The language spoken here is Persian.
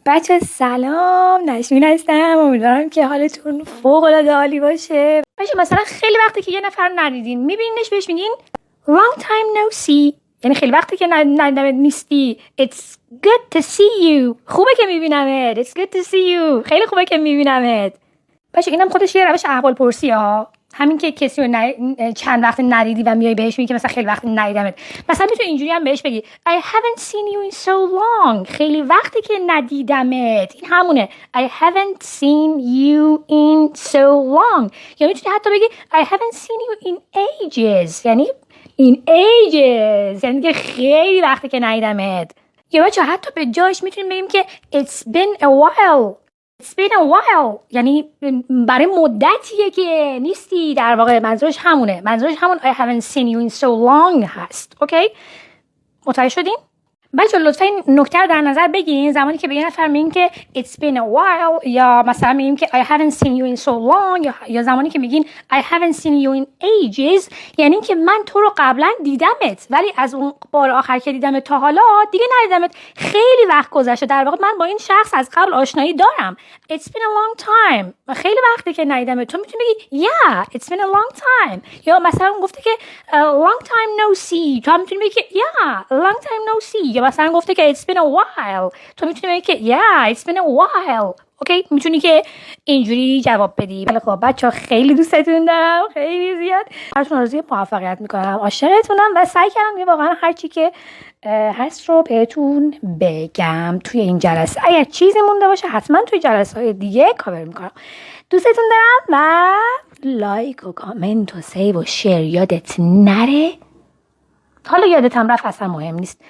بچه سلام، نشمین هستم. امیدوارم که حالتون فوق العاده عالی باشه. بچه مثلا خیلی وقتی که یه نفر ندیدین، میبینینش بهش میگین long time no see، یعنی خیلی وقتی که ندیدمت نیستی. It's good to see you، خوبه که میبینمت. It's good to see you، خیلی خوبه که میبینمت. بچه اینم خودش یه روش احوال پرسی ها. همین که کسی رو چند وقت ندیدی و میای بهش میگی که مثلا خیلی وقت ندیدمت. مثلا میتونی اینجوری هم بهش بگی I haven't seen you in so long، خیلی وقتی که ندیدمت. این همونه I haven't seen you in so long. یا میتونی حتی بگی I haven't seen you in ages، یعنی in ages، یعنی که خیلی وقتی که ندیدمت. یا بچه حتی به جاش میتونیم بگیم که It's been a while. It's been a while، یعنی برای مدتیه که نیستی. در واقع منظورش همونه. منظورش همون I haven't seen you in so long هست. اوکی؟ متوجه شدین؟ بچه لطفا این نکته رو در نظر بگیرین زمانی که به یه نفر میگین که it's been a while، یا مثلا میگیم که I haven't seen you in so long، یا زمانی که میگین I haven't seen you in ages، یعنی که من تو رو قبلا دیدمت ولی از اون بار آخر که دیدمت تا حالا دیگه ندیدمت، خیلی وقت گذشته. در واقع من با این شخص از قبل آشنایی دارم. It's been a long time، خیلی وقتی که ندیدمت. تو میتونی بگی yeah it's been a long time. یا مثلا گفته که long time no see، تو هم میتونی بگی که yeah long time no see. مثلا گفته که it's been a while، تو میتونی بگی که yeah it's been a while. اوکی، میتونی که اینجوری جواب بدی. بله خب بچه‌ها خیلی دوستتون دارم، خیلی زیاد. براتون آرزوی موفقیت میکنم، عاشقتونم و سعی کردم یه واقعا هر چی که هست رو بهتون بگم توی این جلسه. اگر چیزی مونده باشه حتما توی جلسه‌های دیگه کاور میکنم. دوستتون دارم و لایک و کامنت و سیو و شیر یادت نره. حالا یادت هم رفت، اصلا مهم نیست.